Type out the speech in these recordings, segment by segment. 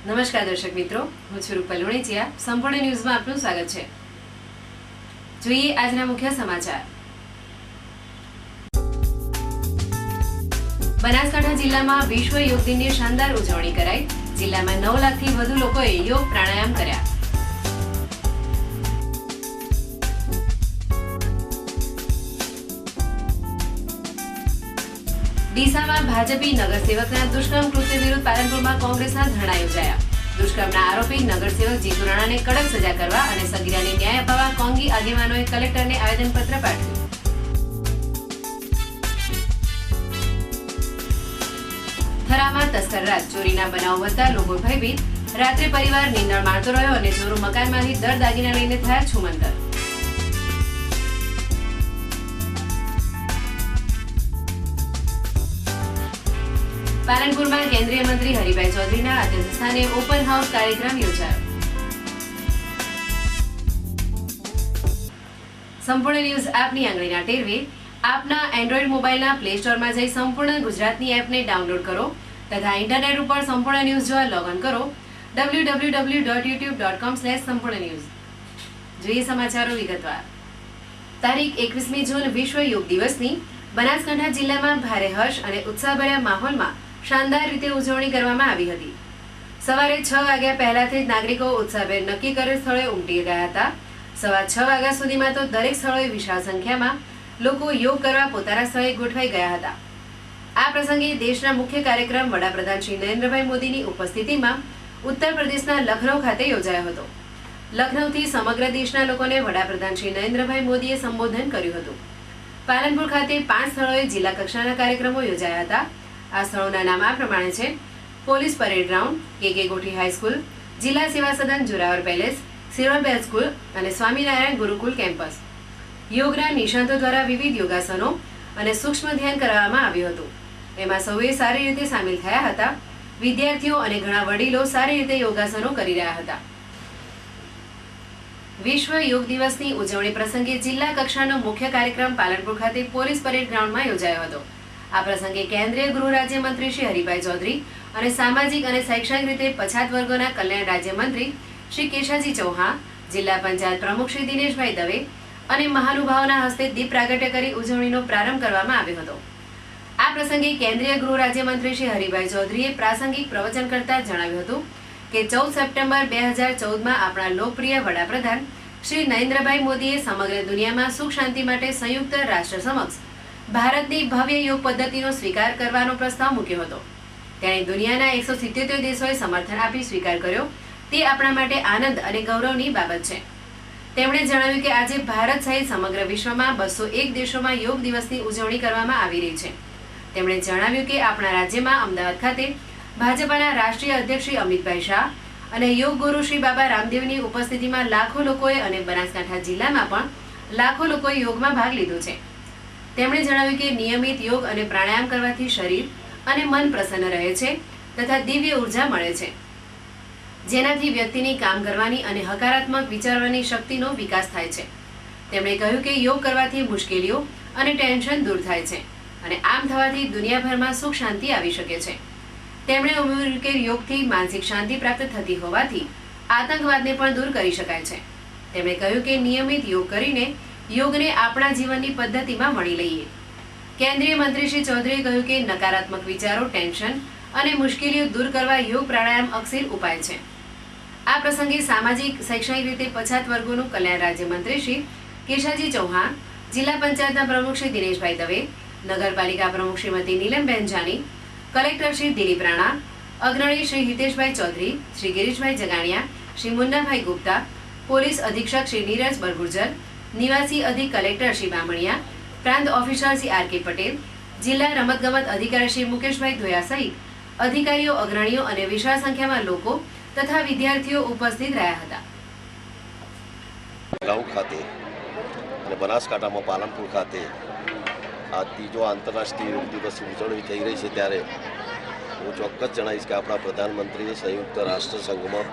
નમસ્કાર દર્શક મિત્રો, હું છું રૂપલ લુણીચિયા। સંપૂર્ણ ન્યૂઝમાં આપનું સ્વાગત છે। જોઈએ આજના મુખ્ય સમાચાર। બનાસકાંઠા જિલ્લામાં વિશ્વ યોગ દિનની શાનદાર ઉજવણી કરાઈ। જિલ્લામાં 9 લાખથી વધુ લોકોએ યોગ પ્રાણાયામ કર્યા। ડીસામાં ભાજપી નગરસેવકના દુષ્કર્મ કૃત્ય વિરુદ્ધ પાલનપુરમાં કોંગ્રેસના ધરણા યોજાયા। દુષ્કર્મના આરોપી નગરસેવક જીતુ રાણાને કડક સજા કરવા અને સગીરાને ન્યાય અપાવવા કોંગી આગેવાનોએ કલેક્ટરને આવેદનપત્ર પાઠવ્યું। થરામાં તસ્કર રાત ચોરીના બનાવ વધતા લોકો ભયભીત। રાત્રે પરિવાર નીંદણ મારતો રહ્યો અને ચોરો મકાનમાંથી દર દાગીના લઈને થયા છુમંતર। પાલનપુરમાં કેન્દ્રીય મંત્રી હરિભાઈ ચૌધરીના અધ્યક્ષસ્થાને ઓપન હાઉસ કાર્યક્રમ યોજાયો। સંપૂર્ણ ન્યૂઝ આપની આંગળીના ટેરવે। આપના એન્ડ્રોઈડ મોબાઈલના પ્લે સ્ટોરમાં જઈ સંપૂર્ણ ગુજરાતની એપને ડાઉનલોડ કરો તથા ઇન્ટરનેટ ઉપર સંપૂર્ણ ન્યૂઝ જોવા લોગિન કરો www.youtube.com/સંપૂર્ણ ન્યૂઝ। જોઈએ સમાચારો વિગતવાર। તારીખ 21મી જૂન વિશ્વ યોગ દિવસની બનાસકાંઠા જિલ્લામાં ભારે હર્ષ અને ઉત્સાહભર્યા માહોલમાં શાનદાર રીતે ઉજવણી કરવામાં આવી હતી। સવારે 6 વાગ્યા પહેલાથી જ નાગરિકો ઉત્સાહભેર નક્કી કરેલ સ્થળે ઉમટી ગયા હતા। સવા 6 વાગ્યા સુધીમાં તો દરેક સ્થળોએ વિશાળ સંખ્યામાં લોકો યોગ કરવા પોતાના સ્થળે ગોઠવાઈ ગયા હતા। આ પ્રસંગે દેશના મુખ્ય કાર્યક્રમ વડાપ્રધાન શ્રી નરેન્દ્રભાઈ મોદીની ઉપસ્થિતિમાં ઉત્તર પ્રદેશના લખનૌ ખાતે યોજાયો હતો। લખનૌથી સમગ્ર દેશના લોકોને વડાપ્રધાન શ્રી નરેન્દ્રભાઈ મોદીએ સંબોધન કર્યું હતું। પાલનપુર ખાતે 5 સ્થળોએ જિલ્લા કક્ષાના કાર્યક્રમો યોજાયા હતા। આ સ્થળોના નામ આ પ્રમાણે છે: પોલીસ પરેડ ગ્રાઉન્ડ, કે ગોઠી હાઈસ્કૂલ, જિલ્લા સેવા સદન જોરાવર પેલેસ, સિરોબેલ સ્કૂલ અને સ્વામિનારાયણ ગુરુકુલ કેમ્પસ। યોગના નિષ્ણાતો દ્વારા વિવિધ યોગાસનો અને સૂક્ષ્મ ધ્યાન કરવામાં આવ્યું હતું। એમાં સૌએ સારી રીતે સામેલ થયા હતા। વિદ્યાર્થીઓ અને ઘણા વડીલો સારી રીતે યોગાસનો કરી રહ્યા હતા। વિશ્વ યોગ દિવસની ઉજવણી પ્રસંગે જિલ્લા કક્ષાનો મુખ્ય કાર્યક્રમ પાલનપુર ખાતે પોલીસ પરેડ ગ્રાઉન્ડમાં યોજાયો હતો। આ પ્રસંગે કેન્દ્રીય ગૃહ રાજ્યમંત્રી શ્રી હરિભાઈ ચૌધરી અને સામાજિક અને શૈક્ષણિક રીતે પછાત વર્ગોના કલ્યાણ રાજ્યમંત્રી શ્રી કેશાજી ચૌહાણ, જિલ્લા પંચાયત પ્રમુખ શ્રી દિનેશભાઈ દવે અને મહાનુભાવોના હસ્તે દીપ પ્રાગટ્ય કરી ઉજવણીનો પ્રારંભ કરવામાં આવ્યો હતો। આ પ્રસંગે કેન્દ્રીય ગૃહ રાજ્યમંત્રી શ્રી હરિભાઈ ચૌધરીએ પ્રાસંગિક પ્રવચન કરતા જણાવ્યું હતું કે 14 સપ્ટેમ્બર 2014માં આપણા લોકપ્રિય વડાપ્રધાન શ્રી નરેન્દ્રભાઈ મોદીએ સમગ્ર દુનિયામાં સુખ શાંતિ માટે સંયુક્ત રાષ્ટ્ર સમક્ષ ભારતની ભવ્ય યોગ પદ્ધતિનો સ્વીકાર કરવાનો પ્રસ્તાવ મૂક્યો હતો। તેણે દુનિયાના 177 દેશોએ સમર્થન આપી સ્વીકાર કર્યો। તે આપણા માટે આનંદ અને ગૌરવની બાબત છે। તેમણે જણાવ્યું કે આજે ભારત સહિત સમગ્ર વિશ્વમાં 201 દેશોમાં યોગ દિવસની ઉજવણી કરવામાં આવી રહી છે। તેમણે જણાવ્યું કે આપણા રાજ્યમાં અમદાવાદ ખાતે ભાજપાના રાષ્ટ્રીય અધ્યક્ષ શ્રી અમિતભાઈ શાહ અને યોગ ગુરુ શ્રી બાબા રામદેવની ઉપસ્થિતિમાં લાખો લોકોએ અને બનાસકાંઠા જિલ્લામાં પણ લાખો લોકોએ યોગમાં ભાગ લીધો છે। તેમણે જણાવ્યું કે નિયમિત યોગ અને પ્રાણાયામ કરવાથી શરીર અને મન પ્રસન્ન રહે છે તથા દિવ્ય ઉર્જા મળે છે, જેનાથી વ્યક્તિની કામ કરવાની અને હકારાત્મક વિચારવાની શક્તિનો વિકાસ થાય છે। તેમણે કહ્યું કે યોગ કરવાથી મુશ્કેલીઓ અને ટેન્શન દૂર થાય છે અને આમ થવાથી દુનિયાભરમાં સુખ શાંતિ આવી શકે છે। તેમણે ઉમેર્યું કે યોગથી માનસિક શાંતિ પ્રાપ્ત થતી હોવાથી આતંકવાદને પણ દૂર કરી શકાય છે। તેમણે કહ્યું કે નિયમિત યોગ કરીને યોગને આપણા જીવનની પદ્ધતિમાં વણી લઈએ। કેન્દ્રીય મંત્રી શ્રી ચૌધરીએ કહ્યું કે નકારાત્મક વિચારો, ટેન્શન અને મુશ્કેલીઓ દૂર કરવા યોગ પ્રાણાયામ અક્ષીર ઉપાય છે। આ પ્રસંગે સામાજિક શૈક્ષણિક રીતે પછાત વર્ગોનું કલ્યાણ રાજ્યમંત્રી શ્રી કેશાજી ચૌહાણ, જિલ્લા પંચાયતના પ્રમુખ શ્રી દિનેશભાઈ દવે, નગરપાલિકા પ્રમુખ શ્રીમતી નીલમબેન જાની, કલેક્ટર શ્રી દિલીપ રાણા, અગ્રણી શ્રી હિતેશભાઈ ચૌધરી, શ્રી ગિરીશભાઈ જગાણિયા, શ્રી મુન્નાભાઈ ગુપ્તા, પોલીસ અધિક્ષક શ્રી નીરજ બરગુર્જર, નિવાસી અધિક કલેક્ટર શ્રી બામણિયા, પ્રાંત ઓફિસર શ્રી આર.કે. પટેલ, જિલ્લા રમતગમત અધિકારી શ્રી મુકેશભાઈ ધોયા સહિત અધિકારીઓ, અગ્રણીઓ અને વિશાળ સંખ્યામાં લોકો તથા વિદ્યાર્થીઓ ઉપસ્થિત રહ્યા હતા। ગાંવ ખાતે અને બનાસકાંઠામાં પાલનપુર ખાતે આ ત્રીજો આંતરરાષ્ટ્રીય યોગ દિવસની ઉજવણી થઈ રહી છે ત્યારે હું ચોક્કસ જણાવીશ કે આપણા પ્રધાનમંત્રીએ સંયુક્ત રાષ્ટ્ર સંઘમાં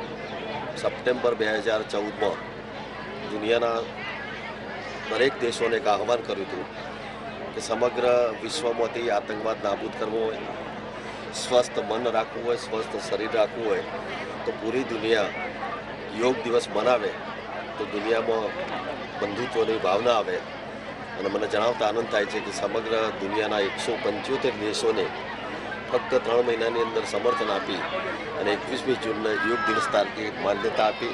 સપ્ટેમ્બર 2014માં દુનિયાના દરેક દેશોને એક આહવાન કર્યું હતું કે સમગ્ર વિશ્વમાંથી આતંકવાદ નાબૂદ કરવો હોય, સ્વસ્થ મન રાખવું હોય, સ્વસ્થ શરીર રાખવું હોય તો પૂરી દુનિયા યોગ દિવસ મનાવે તો દુનિયામાં બંધુત્વની ભાવના આવે. અને મને જણાવતા આનંદ થાય છે કે સમગ્ર દુનિયાના 175 દેશોને ફક્ત 3 મહિનાની અંદર સમર્થન આપી અને 21મી જૂનને યોગ દિવસ તરીકે માન્યતા આપી.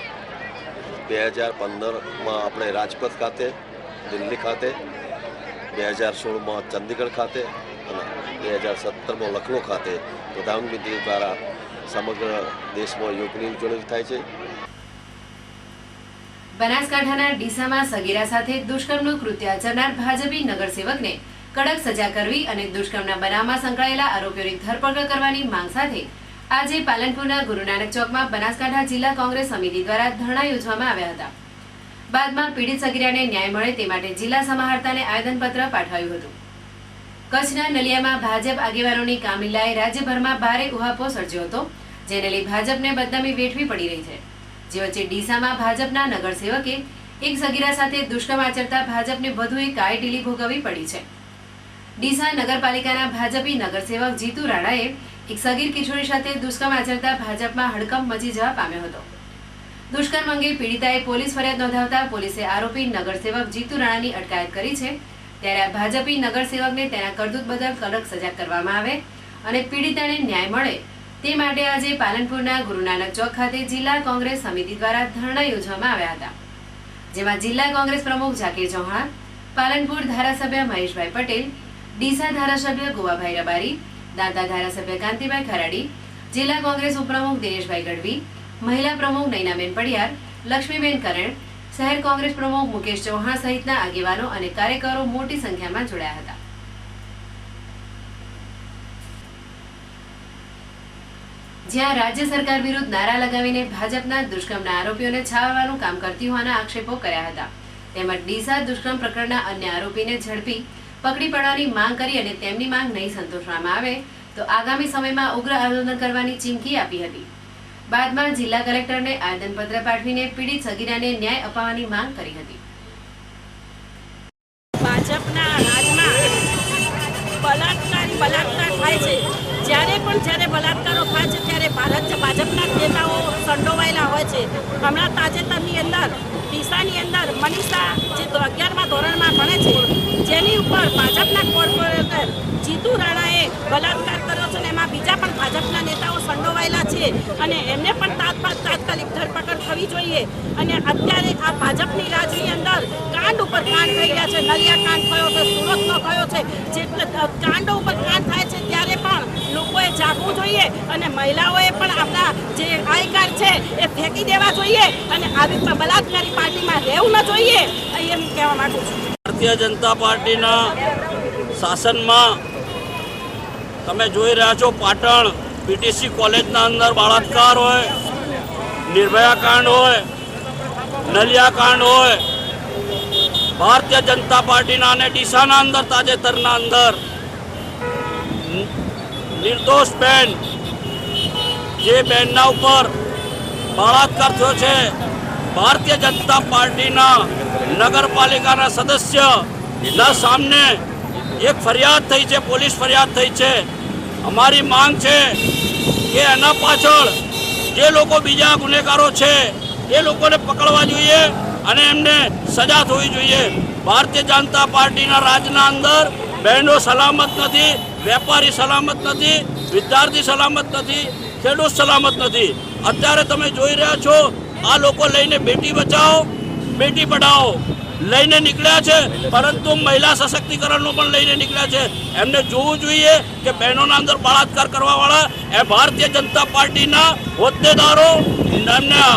2015માં આપણે રાજપથ ખાતે, દિલ્હી ખાતે, 2016માં ચંદીગઢ ખાતે અને 2017માં લખનૌ ખાતે પ્રધાનમંત્રી દ્વારા સમગ્ર દેશમાં યોગની ઉજવણી થાય છે. બનાસકાંઠાના ડીસામાં સગીરા સાથે દુષ્કર્મનું કૃત્ય આચરનાર ભાજપી નગરસેવકને કડક સજા કરવી અને દુષ્કર્મના બનાવમાં સંકળાયેલા આરોપીઓની ધરપકડ કરવાની માંગ સાથે આજે પાલનપુરના ગુરુ નાનક ચોકમાં બનાસકાંઠા જિલ્લા કોંગ્રેસ સમિતિ દ્વારા ધરણા યોજવામાં આવ્યા હતા. બાદમાં પીડિત સગીરાને ન્યાય મળે તે માટે જિલ્લા સમાહર્તાને આવેદનપત્ર પાઠવાયું હતું. કચ્છના નલિયામાં ભાજપ આગેવાનોની કામલીલાએ રાજ્યભરમાં ભારે ઉહાપોહ સર્જ્યો હતો, જેને લઈ ભાજપને બદનામી વેઠવી પડી રહી છે. જે વચ્ચે ડીસામાં ભાજપના નગરસેવકે એક સગીરા સાથે દુષ્કર્મ આચરતા ભાજપને વધુ એક કાળીટીલી ભોગવવી પડી છે. ડીસા નગરપાલિકાના ભાજપી નગરસેવક જીતુ રાણાએ એક સગીર કિશોરી સાથે દુષ્કર્મ આચરતા ભાજપમાં હડકંપ મચી જવા પામ્યો હતો. દુષ્કર્મ અંગે પીડિતાએ પોલીસ ફરિયાદ નોંધાવતા પોલીસે આરોપી નગરસેવક જીતુ રાણાની અટકાયત કરી છે. ત્યારે આ ભાજપી નગરસેવકને તેના કરતૂત બદલ કડક સજા કરવામાં આવે અને પીડિતાને ન્યાય મળે તે માટે આજે પાલનપુરના ગુરુ નાનક ચોક ખાતે જિલ્લા કોંગ્રેસ સમિતિ દ્વારા ધરણા યોજવામાં આવ્યા હતા. જેમાં જિલ્લા કોંગ્રેસ પ્રમુખ ઝાકીર ચૌહાણ, પાલનપુર ધારાસભ્ય મહેશભાઈ પટેલ, ડીસા ધારાસભ્ય ગોવાભાઈ રબારી, દાંતા ધારાસભ્ય કાંતિભાઈ ખરાડી, જિલ્લા કોંગ્રેસ ઉપપ્રમુખ દિનેશભાઈ ગઢવી, મહિલા પ્રમુખ નૈનાબેન પડિયાર, લક્ષ્મીબેન કરણ, શહેર કોંગ્રેસ પ્રમુખ મુકેશ ચૌહાણ સહિતના આગેવાનો અને કાર્યકરો મોટી સંખ્યામાં જોડાયા હતા. જ્યાં રાજ્ય સરકાર વિરુદ્ધ નારા લગાવીને ભાજપના દુષ્કર્મના આરોપીઓને છાવરવાનું કામ કરતી હોવાના આક્ષેપો કર્યા હતા, તેમજ ડીસા દુષ્કર્મ પ્રકરણના અન્ય આરોપીને ઝડપી પકડી પાડવાની માંગ કરી અને તેમની માંગ નહીં સંતોષવામાં આવે તો આગામી સમયમાં ઉગ્ર આંદોલન કરવાની ચીમકી આપી હતી. બાદમાં જિલ્લા કલેક્ટરને આવેદનપત્ર પાઠવીને પીડિત સગીરાને ન્યાય અપાવવાની માંગ કરી હતી. ભાજપના રાજમાં બલાત્કાર થાય છે. જ્યારે બલાત્કારો થાય છે ત્યારે ભાજપના નેતાઓ સંડોવાયેલા હોય છે. હમણાં તાજેતરની અંદર ડીસાની અંદર મનીષા જે 11મા ધોરણમાં ભણે છે, જેની ઉપર ભાજપના કોર્પોરેટર જીતુ રાણાએ બલાત્કાર કર્યો છે અને એમાં બીજા પણ ભાજપના નેતાઓ સંડોવાયેલા છે અને એમને પણ તાત્કાલિક ધરપકડ થવી જોઈએ. અને અત્યારે આ ભાજપની રાજની અંદર કાંડ ઉપર કાંડ થઈ રહ્યા છે. નલિયા કાંડ થયો છે, સુરતનો થયો છે. જેટલે કાંડો ઉપર કાંડ થાય છે ત્યારે પણ લોકોએ જાગવું જોઈએ અને મહિલાઓએ પણ આપણા જે આઈ કાર્ડ છે એ ફેંકી દેવા જોઈએ અને આવી બલાત્કારી પાર્ટીમાં રહેવું ન જોઈએ, એમ કહેવા માંગુ છું. ભારતીય જનતા પાર્ટીના શાસનમાં તમે જોઈ રહ્યા છો, પાટણ પીટીસી કોલેજના અંદર બળાત્કાર હોય, નિર્ભયા કાંડ હોય, નલિયા કાંડ હોય. ભારતીય જનતા પાર્ટીના અને ડીસાના અંદર તાજેતરના અંદર નિર્દોષ બેન, જે બેનના ઉપર બળાત્કાર થયો છે, ભારતીય જનતા પાર્ટીના નગરપાલિકાના સદસ્યના સામને એક ફરિયાદ થઈ છે, પોલીસ ફરિયાદ થઈ છે. અમારી માંગ છે કે એના પાછળ જે લોકો બીજા ગુનેગારો છે એ લોકોને પકડવા જોઈએ અને એમને સજા થવી જોઈએ. ભારતીય જનતા પાર્ટીના રાજના અંદર બહેનો સલામત નથી, વેપારી સલામત નથી, વિદ્યાર્થી સલામત નથી, ખેડૂત સલામત નથી. અત્યારે તમે જોઈ રહ્યા છો, આ લોકો લઈને બેટી બચાવો બેટી પઢાઓ લઈને નીકળ્યા છે, પરંતુ મહિલા સશક્તિકરણનું પણ લઈને નીકળ્યા છે. એમને જોવું જોઈએ કે બહેનોના અંદર બળાત્કાર કરવાવાળા એ ભારતીય જનતા પાર્ટીના હોદ્દેદારો, એમના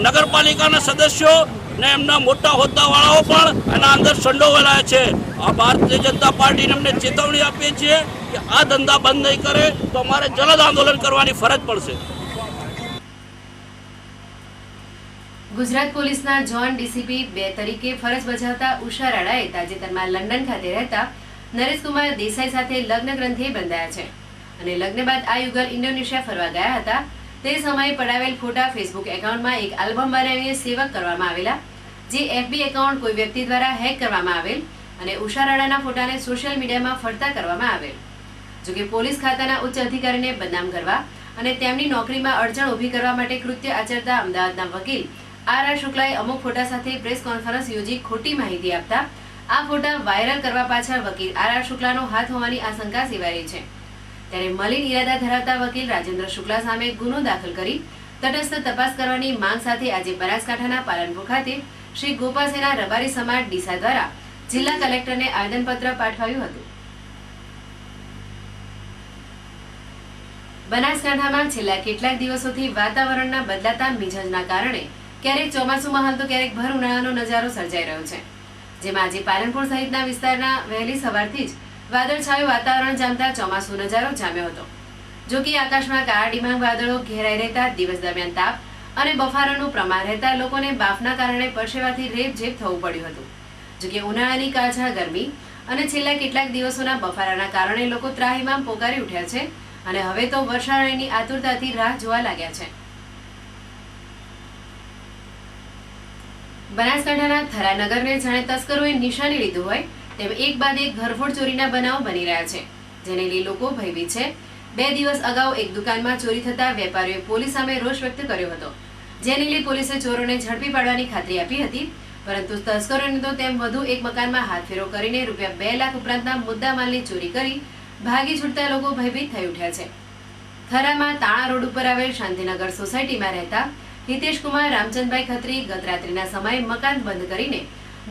નગરપાલિકાના સદસ્યો ને એમના મોટા હોદ્દાવાળાઓ પણ એના અંદર સંડોવાયેલા છે. આ ભારતીય જનતા પાર્ટીને અમને ચેતવણી આપીએ છીએ કે આ ધંધા બંધ નહીં કરે તો અમારે જલદ આંદોલન કરવાની ફરજ પડશે. ગુજરાત પોલીસના જોન ડીસીપી 2 તરીકે ફરજ બજાવતા ઉષા રાણાએ તાજેતરમાં લંડન ખાતે રહેતા નરેશકુમાર દેસાઈ સાથે લગ્ન ગ્રંથિએ બંધાયા છે અને લગ્ન બાદ આ યુગલ ઇન્ડોનેશિયા ફરવા ગયા હતા. તે સમયે પડાવેલ ફોટા ફેસબુક એકાઉન્ટમાં એક આલ્બમ બનાવીને સેવક કરવામાં આવેલા, જે એફબી એકાઉન્ટ કોઈ વ્યક્તિ દ્વારા હેક કરવામાં આવેલ અને ઉષા રાણાના ફોટાને સોશિયલ મીડિયામાં ફરતા કરવામાં આવેલ. જોકે પોલીસ ખાતાના ઉચ્ચ અધિકારીને બદનામ કરવા અને તેમની નોકરીમાં અડચણ ઊભી કરવા માટે કૃત્ય આચરતા અમદાવાદના વકીલ આર શુક્લાએ અમુક ફોટા સાથે પ્રેસ કોન્ફરન્સ યોજી ખોટી માહિતી આપતા આ ફોટા વાયરલ કરવા પાછળ વકીલ આર શુક્લાનો હાથ હોવાની આશંકા સેવાઈ રહી છે। ત્યારે મલિન ઇરાદા ધરાવતા વકીલ રાજેન્દ્ર શુક્લા સામે ગુનો દાખલ કરી તટસ્થ તપાસ કરવાની માંગ સાથે આજે બનાસકાંઠાના પાલનપુર ખાતે શ્રી ગોપાસેના રબારી સમાજ ડીસા દ્વારા જિલ્લા કલેક્ટરને આવેદનપત્ર પાઠવાયું હતું। બનાસકાંઠામાં છેલ્લા કેટલાક દિવસોથી વાતાવરણના બદલાતા મિજાજના કારણે ક્યારેક ચોમાસુ માહોલ તો ક્યારેક ભર ઉનાળાનો નજારો સર્જાઈ રહ્યો છે, જેમાં આજે પાલનપુર સહિતના વિસ્તારના વહેલી સવારથી જ વાદળછાયું વાતાવરણ જામતા ચોમાસુ નજારો જામ્યો હતો। જો કે આકાશમાં કાળા ડિબાંગ વાદળો ઘેરાઈ રહેતા દિવસ દરમિયાન તાપ અને બફારાનું પ્રમાણ રહેતા લોકોને બાફના કારણે પરસેવાથી રેબઝેબ થવું પડ્યું હતું। જો કે ઉનાળાની કાળઝાળ ગરમી અને છેલ્લા કેટલાક દિવસોના બફારાના કારણે લોકો ત્રાહિમામ પોકારી ઉઠ્યા છે અને હવે તો વર્ષારણીની આતુરતાથી રાહ જોવા લાગ્યા છે। બનાસકાંઠાના થરા નગરને જાણે તસ્કરોએ નિશાની લીધું હોય તેમ એક બાદ એક ઘરફોડ ચોરીના બનાવો બની રહ્યા છે, જેને લઈ લોકો ભયભીત છે। 2 દિવસ અગાઉ એક દુકાનમાં ચોરી થતા વેપારીઓએ પોલીસ સામે રોષ વ્યક્ત કર્યો હતો, જેને લઈ પોલીસે ચોરોને ઝડપી પાડવાની ખાતરી આપી હતી, પરંતુ તસ્કરોને તો તેમ વધુ એક મકાનમાં હાથફેરો કરીને રૂપિયા 2 લાખ ઉપરાંતના મુદ્દામાલની ચોરી કરી ભાગી છૂટતા લોકો ભયભીત થઈ ઉઠ્યા છે। થરામાં તાણા રોડ ઉપર આવેલ શાંતિનગર સોસાયટીમાં રહેતા હિતેશકુમાર રામચંદભાઈ ખત્રી ગત રાત્રિના સમયે મકાન બંધ કરીને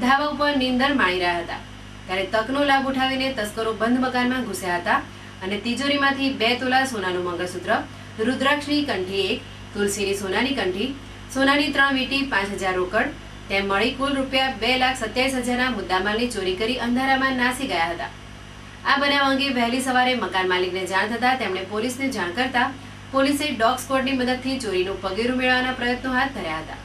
ધાબા ઉપર નીંદર માણી રહ્યા હતા, ત્યારે તકનો લાભ ઉઠાવીને તસ્કરો બંધ મકાનમાં ઘૂસ્યા હતા અને તિજોરીમાંથી 2 તોલા સોનાનું મંગળસૂત્ર, રુદ્રાક્ષની કંઠી 1, તુલસીની સોનાની કંઠી, સોનાની 3 વીંટી, 5000 રોકડ તેમ મળી કુલ રૂપિયા 2,27,000ના મુદ્દામાલની ચોરી કરી અંધારામાં નાસી ગયા હતા। આ બનાવ અંગે વહેલી સવારે મકાન માલિકને જાણ થતા તેમણે પોલીસને જાણ કરતા પોલીસે ડોગ સ્ક્વોડની મદદથી ચોરીનું પગેરું મેળવવાના પ્રયત્નો હાથ ધર્યા હતા।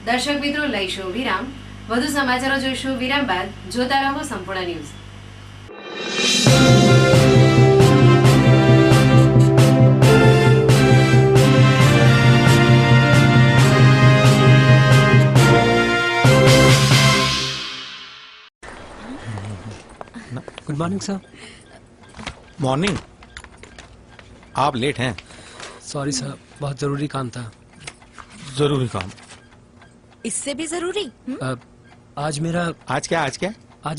દર્શક મિત્રો, લઈશું વિરામ, વધુ સમાચારો જોઈશું વિરામ બાદ। જોતા રહો સંપૂર્ણ news. Good morning sir. Morning? आप लेट हैं। सॉरी सर, बहुत जरूरी काम था। जरूरी काम? इससे भी जरूरी? आज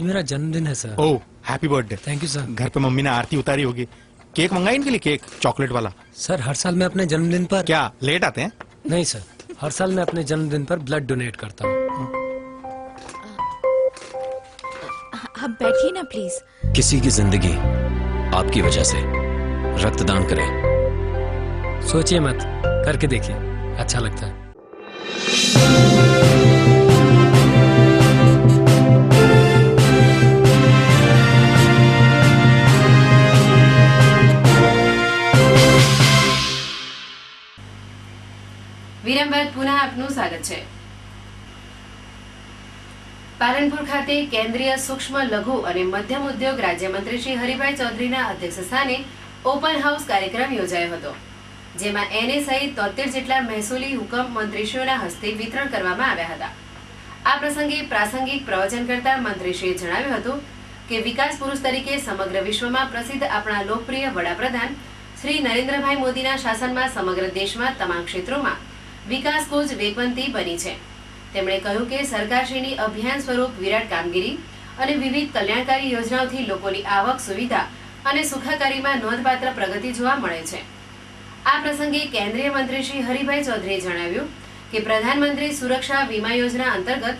मेरा जन्मदिन है sir. Oh, happy birthday. Thank you sir. घर पे मम्मी ने आरती उतारी होगी। केक मंगाई इनके लिए? केक चॉकलेट वाला? सर, हर साल मैं अपने जन्मदिन पर क्या लेट आते हैं? नहीं सर, हर साल मैं अपने जन्मदिन पर ब्लड डोनेट करता हूँ। आप बैठिए ना प्लीज। किसी की जिंदगी आपकी वजह से, रक्तदान करें। सोचिए मत, करके देखिए, अच्छा लगता है। વિરામ બાદ પુનઃ આપનું સ્વાગત છે। પાલનપુર ખાતે કેન્દ્રીય સૂક્ષ્મ લઘુ અને મધ્યમ ઉદ્યોગ રાજ્યમંત્રી શ્રી હરિભાઈ ચૌધરીના અધ્યક્ષ સ્થાને ઓપન હાઉસ કાર્યક્રમ યોજાયો હતો, જેમાં એને સહિત 73 જેટલા મહેસૂલી હુકમ મંત્રીશ્રીઓના હસ્તે વિતરણ કરવામાં આવ્યા હતા। આ પ્રસંગે પ્રાસંગિક પ્રવચન કરતા મંત્રીશ્રીએ જણાવ્યું હતું કે વિકાસ પુરુષ તરીકે સમગ્ર વિશ્વમાં પ્રસિદ્ધ આપણા લોકપ્રિય વડાપ્રધાન શ્રી નરેન્દ્રભાઈ મોદીના શાસનમાં સમગ્ર દેશમાં તમામ ક્ષેત્રોમાં વિકાસ કૂચ વેગવંતી બની છે। તેમણે કહ્યું કે સરકારશ્રીની અભિયાન સ્વરૂપ વિરાટ કામગીરી અને વિવિધ કલ્યાણકારી યોજનાઓથી લોકોની આવક, સુવિધા અને સુખાકારીમાં નોંધપાત્ર પ્રગતિ જોવા મળે છે। આ પ્રસંગે કેન્દ્રીય મંત્રી શ્રી હરિભાઈ ચૌધરીએ જણાવ્યું કે પ્રધાનમંત્રી સુરક્ષા વીમા યોજના અંતર્ગત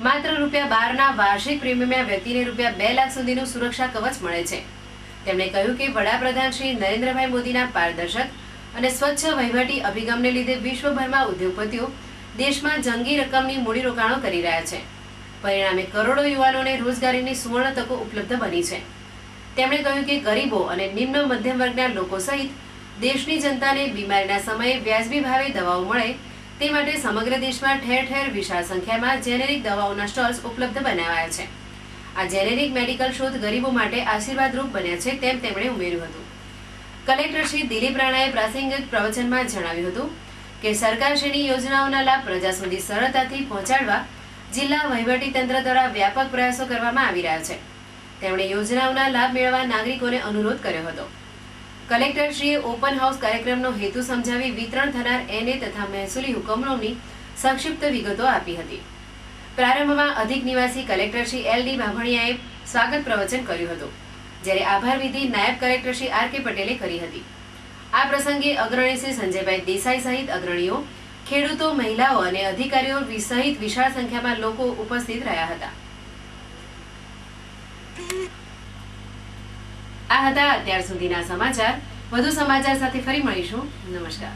માત્ર ₹12ના વાર્ષિક પ્રીમિયમના વ્યક્તિને ₹2 લાખ સુધીનું સુરક્ષા કવચ મળે છે। તેમણે કહ્યું કે વડાપ્રધાન શ્રી નરેન્દ્રભાઈ મોદીના પારદર્શક અને સ્વચ્છ વહીવટી અભિગમને લીધે વિશ્વભરમાં ઉદ્યોગપતિઓ દેશમાં જંગી રકમની મૂડીરોકાણો કરી રહ્યા છે। પરિણામે કરોડો યુવાનોને રોજગારીની સુવર્ણ તકો ઉપલબ્ધ બની છે। તેમણે કહ્યું કે ગરીબો અને નિમ્ન મધ્યમ વર્ગના લોકો સહિત દેશની જનતાને બીમારીના સમયે વ્યાજબી ભાવે દવાઓ મળે તે માટે સમગ્ર દેશમાં ઠેર ઠેર વિશાળ સંખ્યામાં જેનેરિક દવાઓના સ્ટોલ્સ ઉપલબ્ધ બનાવાયા છે। આ જેનેરિક મેડિકલ શોધ ગરીબો માટે આશીર્વાદરૂપ બન્યા છે, તેમ તેમણે ઉમેર્યું હતું। કલેક્ટર શ્રી દિલીપ રાણાએ પ્રાસંગિક પ્રવચનમાં જણાવ્યું હતું કે સરકારશ્રીની યોજનાઓના લાભ પ્રજા સુધી સરળતાથી પહોંચાડવા જિલ્લા વહીવટીતંત્ર દ્વારા વ્યાપક પ્રયાસો કરવામાં આવી રહ્યા છે। તેમણે યોજનાઓના લાભ મેળવવા નાગરિકોને અનુરોધ કર્યો હતો. કલેક્ટરશ્રીએ ઓપન હાઉસ કાર્યક્રમનો હેતુ સમજાવી વિતરણ થનાર NA તથા મહેસૂલી હુકમોની સંક્ષિપ્ત વિગતો આપી હતી. પ્રારંભમાં અધિક નિવાસી કલેક્ટર શ્રી LD બાભણિયાએ સ્વાગત પ્રવચન કર્યું હતું, જ્યારે આભાર વિધિ નાયબ કલેક્ટર શ્રી RK પટેલે કરી હતી. આ પ્રસંગે અગ્રણી શ્રી સંજયભાઈ દેસાઈ સહિત અગ્રણીઓ, ખેડૂતો, મહિલાઓ અને અધિકારીઓ સહિત વિશાળ સંખ્યામાં લોકો ઉપસ્થિત રહ્યા હતા. આ હતા અત્યાર સુધીના સમાચાર. વધુ સમાચાર સાથે ફરી મળીશું. નમસ્કાર.